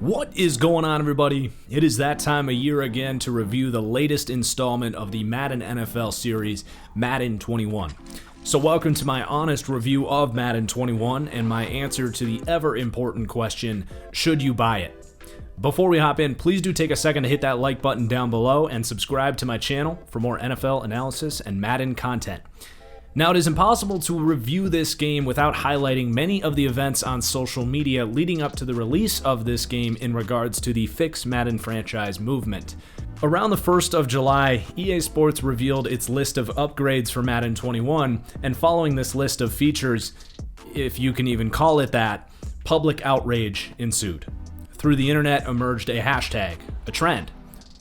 What is going on, everybody? It is that time of year again to review the latest installment of the Madden NFL series, Madden 21. So welcome to my honest review of Madden 21 and my answer to the ever-important question, should you buy it? Before we hop in, please do take a second to hit that like button down below and subscribe to my channel for more NFL analysis and Madden content. Now, it is impossible to review this game without highlighting many of the events on social media leading up to the release of this game in regards to the Fix Madden franchise movement. Around the 1st of July, EA Sports revealed its list of upgrades for Madden 21, and following this list of features, if you can even call it that, public outrage ensued. Through the internet emerged a hashtag, a trend,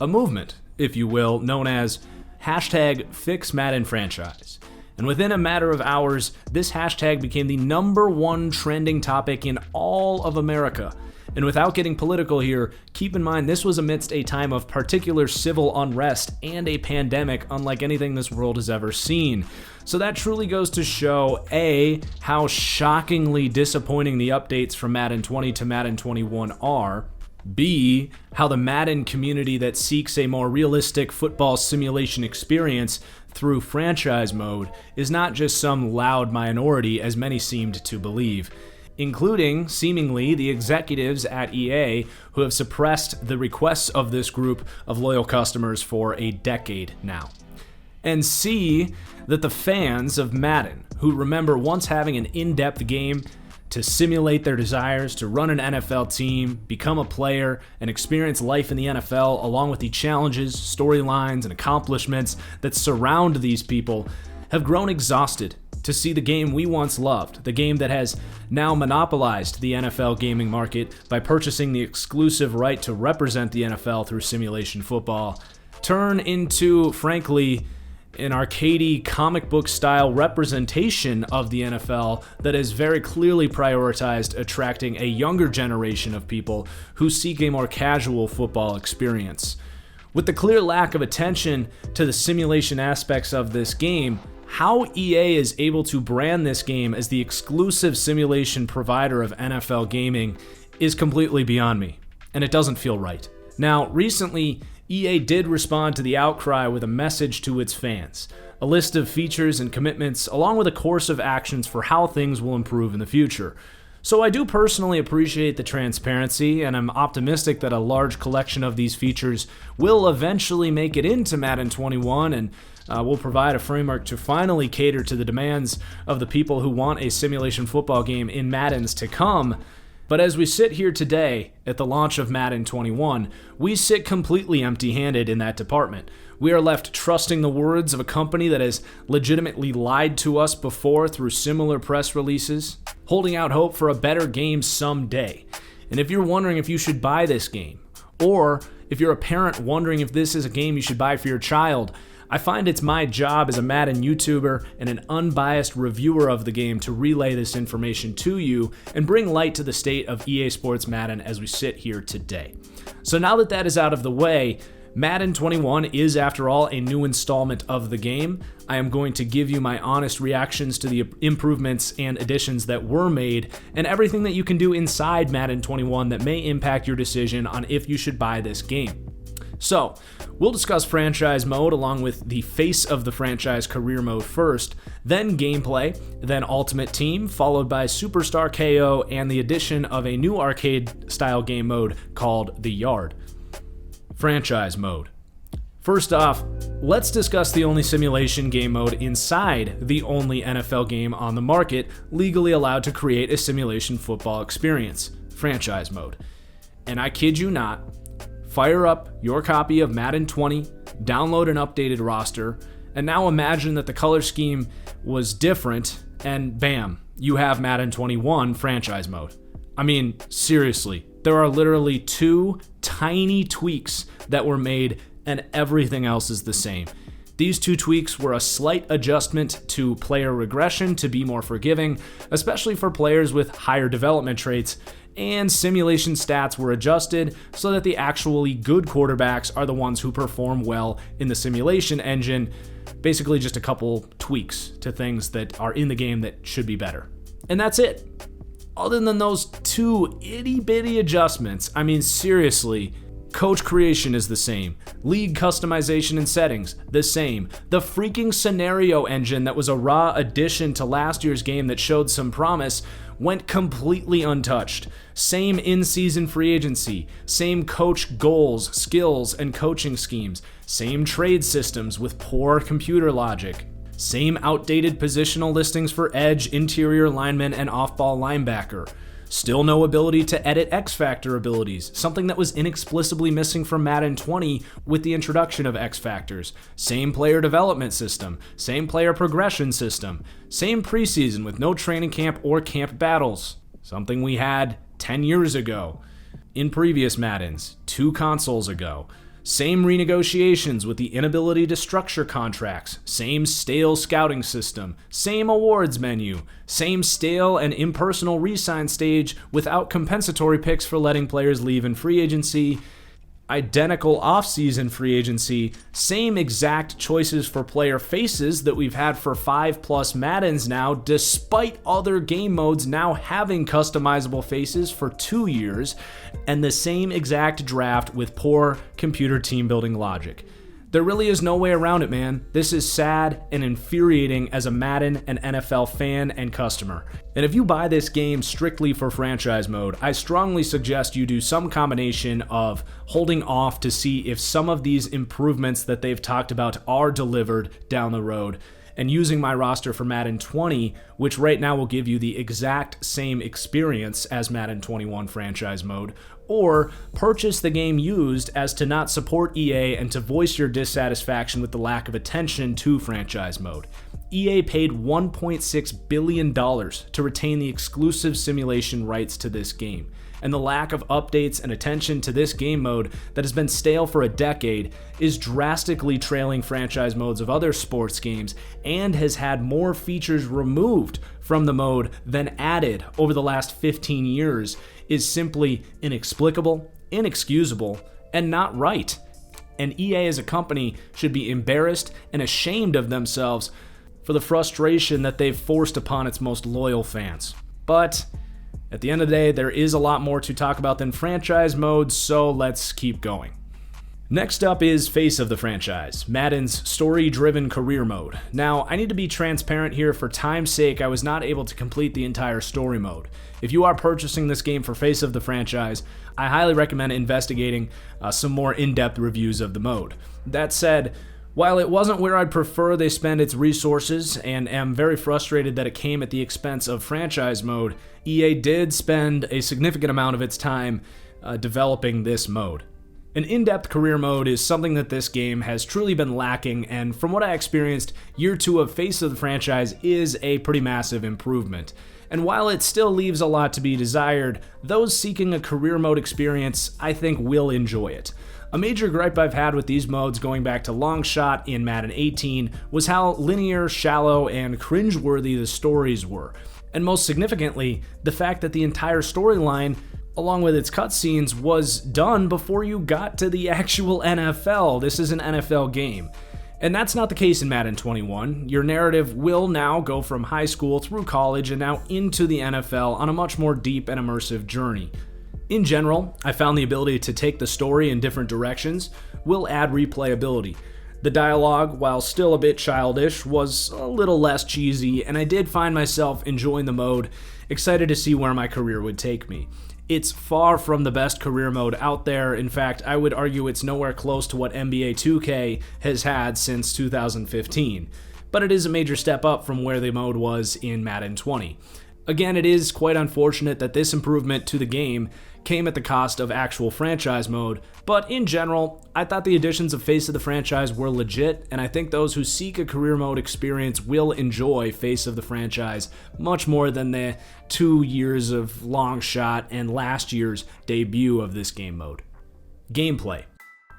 a movement, if you will, known as hashtag Fix Madden Franchise. And within a matter of hours, this hashtag became the #1 trending topic in all of America. And without getting political here, keep in mind this was amidst a time of particular civil unrest and a pandemic unlike anything this world has ever seen. So that truly goes to show A, how shockingly disappointing the updates from Madden 20 to Madden 21 are, B, how the Madden community that seeks a more realistic football simulation experience through franchise mode is not just some loud minority as many seemed to believe, including, seemingly, the executives at EA who have suppressed the requests of this group of loyal customers for a decade now. And C, that the fans of Madden, who remember once having an in-depth game to simulate their desires to run an NFL team, become a player, and experience life in the NFL along with the challenges, storylines, and accomplishments that surround these people, have grown exhausted to see the game we once loved, the game that has now monopolized the NFL gaming market by purchasing the exclusive right to represent the NFL through simulation football, turn into, frankly, an arcadey comic book style representation of the NFL that has very clearly prioritized attracting a younger generation of people who seek a more casual football experience. With the clear lack of attention to the simulation aspects of this game, how EA is able to brand this game as the exclusive simulation provider of NFL gaming is completely beyond me, and it doesn't feel right. Now, recently, EA did respond to the outcry with a message to its fans, a list of features and commitments, along with a course of actions for how things will improve in the future. So I do personally appreciate the transparency, and I'm optimistic that a large collection of these features will eventually make it into Madden 21 and will provide a framework to finally cater to the demands of the people who want a simulation football game in Maddens to come. But as we sit here today at the launch of Madden 21, we sit completely empty-handed in that department. We are left trusting the words of a company that has legitimately lied to us before through similar press releases, holding out hope for a better game someday. And if you're wondering if you should buy this game, or if you're a parent wondering if this is a game you should buy for your child, I find it's my job as a Madden YouTuber and an unbiased reviewer of the game to relay this information to you and bring light to the state of EA Sports Madden as we sit here today. So now that that is out of the way, Madden 21 is, after all, a new installment of the game. I am going to give you my honest reactions to the improvements and additions that were made and everything that you can do inside Madden 21 that may impact your decision on if you should buy this game. So, we'll discuss franchise mode along with the face of the franchise career mode first, then gameplay, then ultimate team, followed by superstar KO and the addition of a new arcade style game mode called the Yard. Franchise mode. First off, let's discuss the only simulation game mode inside the only NFL game on the market legally allowed to create a simulation football experience, franchise mode. And I kid you not, fire up your copy of Madden 20, download an updated roster, and now imagine that the color scheme was different, and bam, you have Madden 21 franchise mode. I mean, seriously, there are literally 2 tiny tweaks that were made, and everything else is the same. These 2 tweaks were a slight adjustment to player regression to be more forgiving, especially for players with higher development traits, and simulation stats were adjusted so that the actually good quarterbacks are the ones who perform well in the simulation engine. Basically just a couple tweaks to things that are in the game that should be better. And that's it. other than those two itty-bitty adjustments, I mean, seriously, coach creation is the same. League customization and settings, the same. The freaking scenario engine that was a raw addition to last year's game that showed some promise went completely untouched. Same in-season free agency, same coach goals, skills, and coaching schemes, same trade systems with poor computer logic, same outdated positional listings for edge, interior lineman, and off-ball linebacker. Still no ability to edit X-Factor abilities, something that was inexplicably missing from Madden 20 with the introduction of X-Factors. Same player development system, same player progression system, same preseason with no training camp or camp battles, something we had 10 years ago in previous Maddens, 2 consoles ago. Same renegotiations with the inability to structure contracts, same stale scouting system, same awards menu, same stale and impersonal re-sign stage without compensatory picks for letting players leave in free agency, identical off-season free agency, same exact choices for player faces that we've had for 5+ Maddens now, despite other game modes now having customizable faces for 2 years, and the same exact draft with poor computer team building logic. There really is no way around it, man. This is sad and infuriating as a Madden and NFL fan and customer. And if you buy this game strictly for franchise mode, I strongly suggest you do some combination of holding off to see if some of these improvements that they've talked about are delivered down the road, and using my roster for Madden 20, which right now will give you the exact same experience as Madden 21 franchise mode, or purchase the game used as to not support EA and to voice your dissatisfaction with the lack of attention to franchise mode. EA paid $1.6 billion to retain the exclusive simulation rights to this game, and the lack of updates and attention to this game mode that has been stale for a decade is drastically trailing franchise modes of other sports games and has had more features removed from the mode than added over the last 15 years is simply inexplicable, inexcusable, and not right. And EA as a company should be embarrassed and ashamed of themselves for the frustration that they've forced upon its most loyal fans. But at the end of the day, there is a lot more to talk about than franchise mode, so let's keep going. Next up is Face of the Franchise, Madden's story-driven career mode. Now, I need to be transparent here. For time's sake, I was not able to complete the entire story mode. If you are purchasing this game for Face of the Franchise, I highly recommend investigating some more in-depth reviews of the mode. That said, while it wasn't where I'd prefer they spend its resources, and am very frustrated that it came at the expense of franchise mode, EA did spend a significant amount of its time developing this mode. An in-depth career mode is something that this game has truly been lacking, and from what I experienced, year 2 of Face of the Franchise is a pretty massive improvement. And while it still leaves a lot to be desired, those seeking a career mode experience, I think, will enjoy it. A major gripe I've had with these modes going back to long shot in Madden 18 was how linear, shallow, and cringeworthy the stories were. And most significantly, the fact that the entire storyline, along with its cutscenes, was done before you got to the actual NFL. This is an NFL game. And that's not the case in Madden 21. Your narrative will now go from high school through college and now into the NFL on a much more deep and immersive journey. In general, I found the ability to take the story in different directions will add replayability. The dialogue, while still a bit childish, was a little less cheesy, and I did find myself enjoying the mode, excited to see where my career would take me. It's far from the best career mode out there. In fact, I would argue it's nowhere close to what NBA 2K has had since 2015. But it is a major step up from where the mode was in Madden 20. Again, it is quite unfortunate that this improvement to the game came at the cost of actual franchise mode, but in general, I thought the additions of Face of the Franchise were legit, and I think those who seek a career mode experience will enjoy Face of the Franchise much more than the 2 years of long shot and last year's debut of this game mode. Gameplay.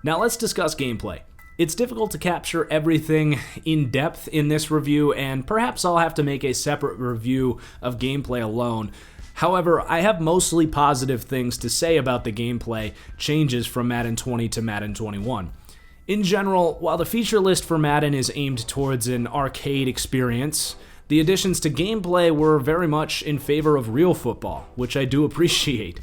Now let's discuss gameplay. It's difficult to capture everything in depth in this review, and perhaps I'll have to make a separate review of gameplay alone. However, I have mostly positive things to say about the gameplay changes from Madden 20 to Madden 21. In general, while the feature list for Madden is aimed towards an arcade experience, The additions to gameplay were very much in favor of real football, which I do appreciate.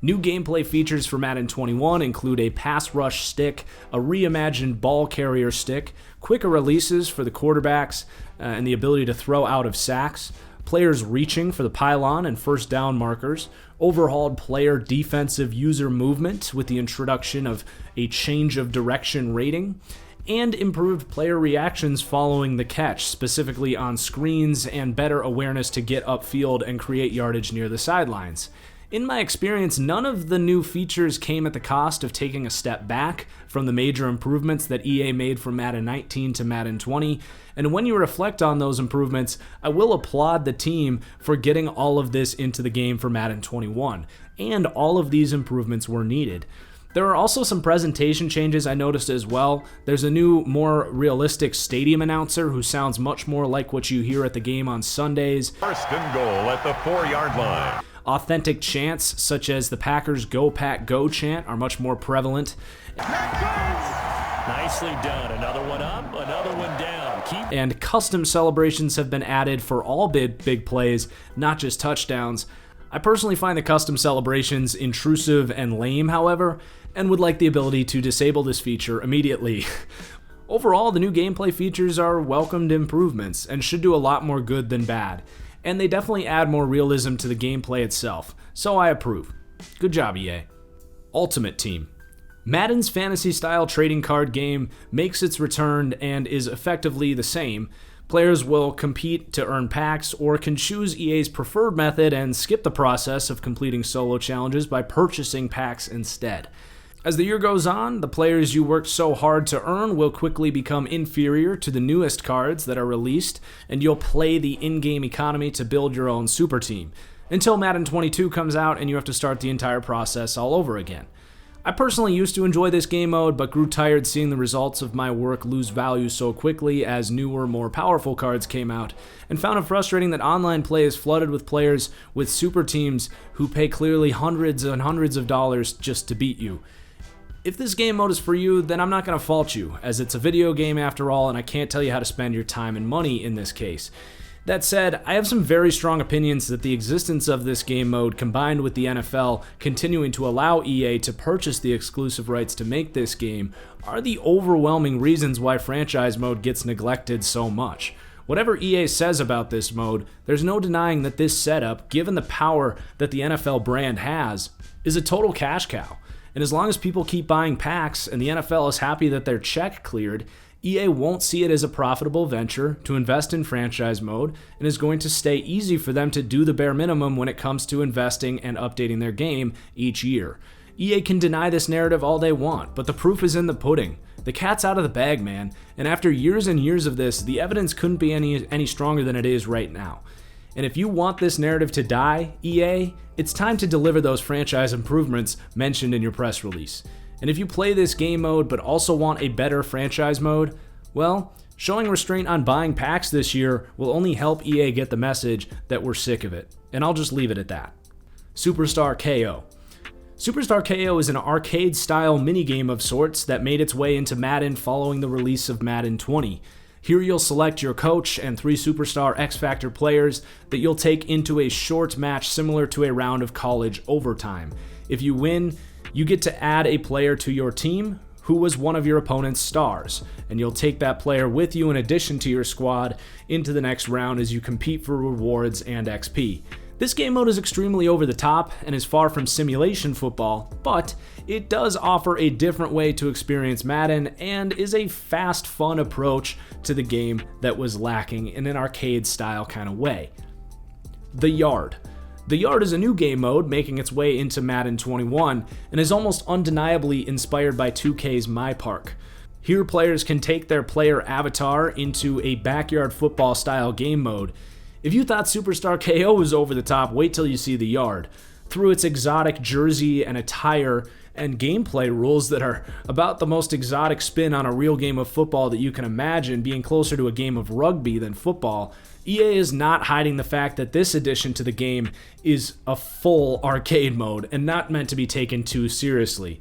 New gameplay features for Madden 21 include a pass rush stick, a reimagined ball carrier stick, quicker releases for the quarterbacks, and the ability to throw out of sacks, players reaching for the pylon and first down markers, overhauled player defensive user movement with the introduction of a change of direction rating, and improved player reactions following the catch, specifically on screens, and better awareness to get upfield and create yardage near the sidelines. In my experience, none of the new features came at the cost of taking a step back from the major improvements that EA made from Madden 19 to Madden 20, and when you reflect on those improvements, I will applaud the team for getting all of this into the game for Madden 21, and all of these improvements were needed. There are also some presentation changes I noticed as well. There's a new, more realistic stadium announcer who sounds much more like what you hear at the game on Sundays. First and goal at the 4-yard line. Authentic chants, such as the Packers Go Pack Go chant, are much more prevalent. Nicely done. Another one up, another one down. And custom celebrations have been added for all big plays, not just touchdowns. I personally find the custom celebrations intrusive and lame, however, and would like the ability to disable this feature immediately. Overall, the new gameplay features are welcomed improvements and should do a lot more good than bad, and they definitely add more realism to the gameplay itself, so I approve. Good job, EA. Ultimate Team. Madden's fantasy-style trading card game makes its return and is effectively the same. Players will compete to earn packs or can choose EA's preferred method and skip the process of completing solo challenges by purchasing packs instead. As the year goes on, the players you worked so hard to earn will quickly become inferior to the newest cards that are released, and you'll play the in-game economy to build your own super team, until Madden 22 comes out and you have to start the entire process all over again. I personally used to enjoy this game mode, but grew tired seeing the results of my work lose value so quickly as newer, more powerful cards came out, and found it frustrating that online play is flooded with players with super teams who pay clearly hundreds and hundreds of dollars just to beat you. If this game mode is for you, then I'm not going to fault you, as it's a video game after all, and I can't tell you how to spend your time and money in this case. That said, I have some very strong opinions that the existence of this game mode, combined with the NFL continuing to allow EA to purchase the exclusive rights to make this game, are the overwhelming reasons why franchise mode gets neglected so much. Whatever EA says about this mode, there's no denying that this setup, given the power that the NFL brand has, is a total cash cow. And as long as people keep buying packs and the NFL is happy that their check cleared, EA won't see it as a profitable venture to invest in franchise mode, and is going to stay easy for them to do the bare minimum when it comes to investing and updating their game each year. EA can deny this narrative all they want, but the proof is in the pudding. The cat's out of the bag, man, and after years and years of this, the evidence couldn't be any stronger than it is right now. And if you want this narrative to die, EA, it's time to deliver those franchise improvements mentioned in your press release. And if you play this game mode but also want a better franchise mode, well, showing restraint on buying packs this year will only help EA get the message that we're sick of it. And I'll just leave it at that. Superstar KO. Superstar KO is an arcade-style minigame of sorts that made its way into Madden following the release of Madden 20. Here you'll select your coach and 3 Superstar X-Factor players that you'll take into a short match similar to a round of college overtime. If you win, you get to add a player to your team who was one of your opponent's stars, and you'll take that player with you in addition to your squad into the next round as you compete for rewards and XP. This game mode is extremely over the top and is far from simulation football, but it does offer a different way to experience Madden and is a fast, fun approach to the game that was lacking in an arcade-style kind of way. The Yard. The Yard is a new game mode making its way into Madden 21 and is almost undeniably inspired by 2K's My Park. Here players can take their player avatar into a backyard football-style game mode. If you thought Superstar KO was over the top, wait till you see The Yard. Through its exotic jersey and attire and gameplay rules that are about the most exotic spin on a real game of football that you can imagine, being closer to a game of rugby than football, EA is not hiding the fact that this addition to the game is a full arcade mode and not meant to be taken too seriously.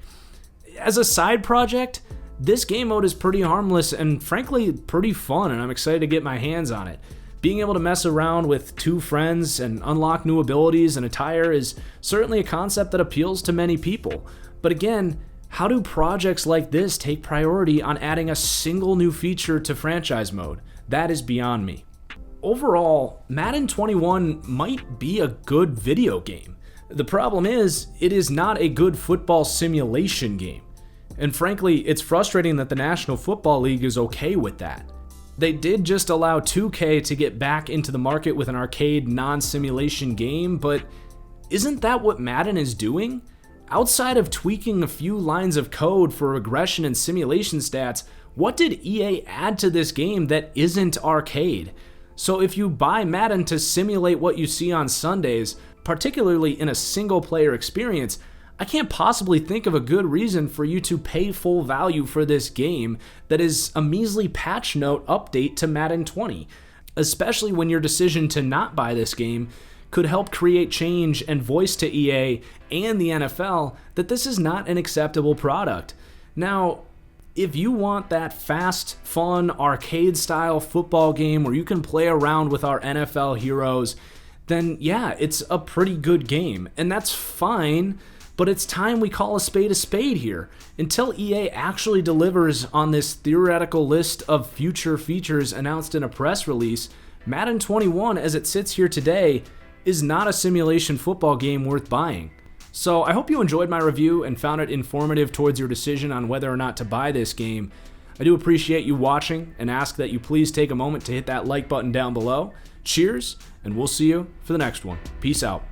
As a side project, this game mode is pretty harmless and frankly pretty fun, and I'm excited to get my hands on it. Being able to mess around with two friends and unlock new abilities and attire is certainly a concept that appeals to many people. But again, how do projects like this take priority on adding a single new feature to franchise mode? That is beyond me. Overall, Madden 21 might be a good video game. The problem is, it is not a good football simulation game. And frankly, it's frustrating that the National Football League is okay with that. They did just allow 2K to get back into the market with an arcade non-simulation game, but isn't that what Madden is doing? Outside of tweaking a few lines of code for regression and simulation stats, what did EA add to this game that isn't arcade? So if you buy Madden to simulate what you see on Sundays, particularly in a single-player experience, I can't possibly think of a good reason for you to pay full value for this game that is a measly patch note update to Madden 20, especially when your decision to not buy this game could help create change and voice to EA and the NFL that this is not an acceptable product. Now, if you want that fast, fun, arcade-style football game where you can play around with our NFL heroes, then yeah, it's a pretty good game, and that's fine. But it's time we call a spade here. Until EA actually delivers on this theoretical list of future features announced in a press release, Madden 21, as it sits here today, is not a simulation football game worth buying. So I hope you enjoyed my review and found it informative towards your decision on whether or not to buy this game. I do appreciate you watching and ask that you please take a moment to hit that like button down below. Cheers, and we'll see you for the next one. Peace out.